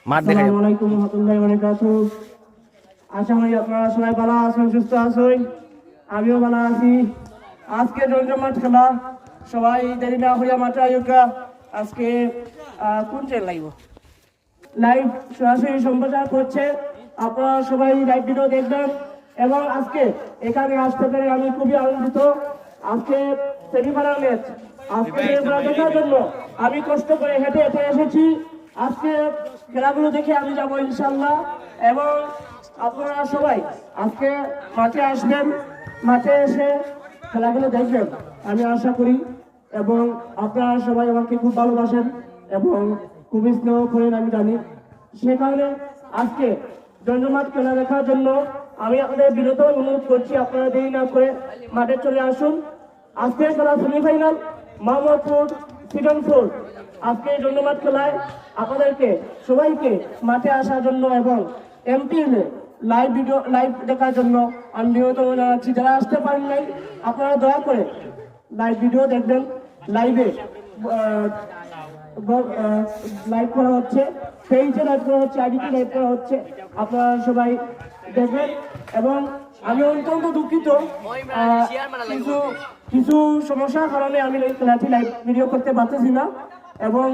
আসসালামু আলাইকুম ওয়া রাহমাতুল্লাহি ওয়া বারাকাতুহু। আশা করি আপনারা সবাই ভালো আছেন, সুস্থ আছেন। আমিও ভালো আছি। আজকে জমজমাট খেলা, সবাই দেরি না করিয়া মাঠে আইকা। আজকে কোন চ্যানেল লাইভ সরাসরি সম্প্রচার করছে। আপনারা সবাই লাইভ ভিডিও দেখবেন এবং আজকে এখানে আসতে পেরে আমি খুবই আনন্দিত। আজকে সেমিফাইনাল ম্যাচ, আজকে সেমিফাইনাল দেখার জন্য আমি কষ্ট করে হেঁটে হেঁটে এসেছি। আজকে খেলাগুলো দেখে আমি যাবো ইনশাল্লাহ। এবং আপনারা সবাই আজকে মাঠে আসবেন, মাঠে এসে খেলাগুলো দেখবেন আমি আশা করি। এবং আপনারা সবাই আমাকে খুব ভালোবাসেন এবং খুবই স্নেহ করেন আমি জানি। সে কারণে আজকে জমজমাট খেলা দেখার জন্য আমি আপনাদের বিরত অনুরোধ করছি, আপনারা দেরি না করে মাঠে চলে আসুন। আজকের খেলা সেমিফাইনাল মোহাম্মদপুর সিজন 4। আজকে জমজমাট খেলায় আপনাদেরকে সবাইকে মাঠে আসার জন্য এবং এমটিএল লাইভ দেখার জন্য আমি বিরত জানাচ্ছি। যারা আসতে পারেন নাই আপনারা দয়া করে লাইভ ভিডিও দেখবেন। লাইভে লাইভ করা হচ্ছে, পেজে লাইভ করা হচ্ছে, আইডিতে লাইভ করা হচ্ছে। আপনারা সবাই দেখবেন। এবং আমি অত্যন্ত দুঃখিত, কিছু সমস্যার কারণে আমি খেলাটি লাইভ ভিডিও করতে পারতেছি না। এবং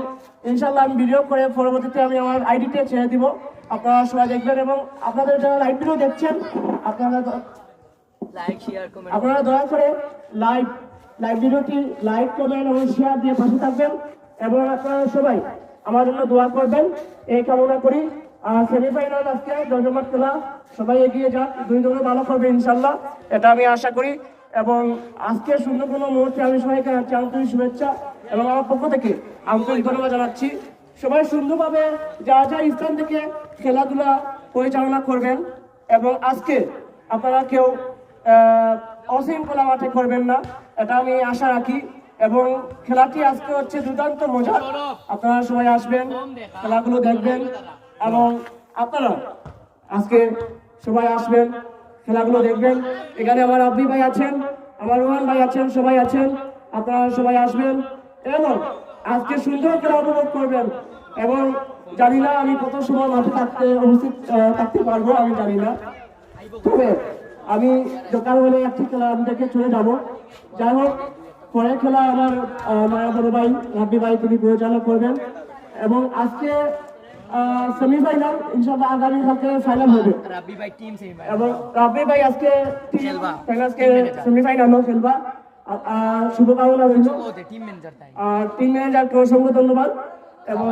ইনশাল্লাহ আমি ভিডিও করে পরবর্তীতে আমি আমার আইডিতে ছেড়ে দিব। আপনারা সবাই দেখবেন এবং আপনাদের যারা লাইভ ভিডিও দেখছেন আপনারা দয়া করে লাইভ ভিডিওটি লাইক করবেন এবং শেয়ার দিয়ে পাশে থাকবেন। এবং আপনারা সবাই আমার জন্য দোয়া করবেন এই কামনা করি। সেমিফাইনাল আজকে জমজমাট খেলা, সবাই এগিয়ে যাক, দুই দল ভালো করবে ইনশাল্লাহ, এটা আমি আশা করি। এবং আজকে সুন্দরবন মুহূর্তে আমি সবাইকে আন্তরিক শুভেচ্ছা এবং আমার পক্ষ থেকে আন্তরিক ধন্যবাদ জানাচ্ছি। সবাই সুন্দরভাবে যা যা স্থান থেকে খেলাধুলা পরিচালনা করবেন এবং আজকে আপনারা কেউ অশৃঙ্খলা মাঠে করবেন না, এটা আমি আশা রাখি। এবং খেলাটি আজকে হচ্ছে দুর্দান্ত মজা। আপনারা সবাই আসবেন, খেলাগুলো দেখবেন এবং আপনারা আজকে সবাই আসবেন, খেলাগুলো দেখবেন। এখানে আমার আব্বি ভাই আছেন, আমার রোহান ভাই আছেন, সবাই আছেন। আপনারা সবাই আসবেন এবং আজকে সুন্দর খেলা উপভোগ করবেন। এবং জানি না আমি কত সময় মাঠে উপস্থিত থাকতে পারবো, আমি জানি না। তবে আমি দরকার হলে একটি খেলা আমি দেখে চলে যাব। যাই হোক, পরের খেলা আমার মায়া বড় ভাই রাব্বি ভাই তিনি পরিচালনা করবেন। এবং আজকে সেমিফাইনাল, ইনশাআল্লাহ আগামী কালকে ফাইনাল হবে। এবং রাব্বি ভাই আজকে সেমিফাইনালও খেলবা, শুভকামনা রইল। টিম ম্যানেজারকে অসংখ্য ধন্যবাদ এবং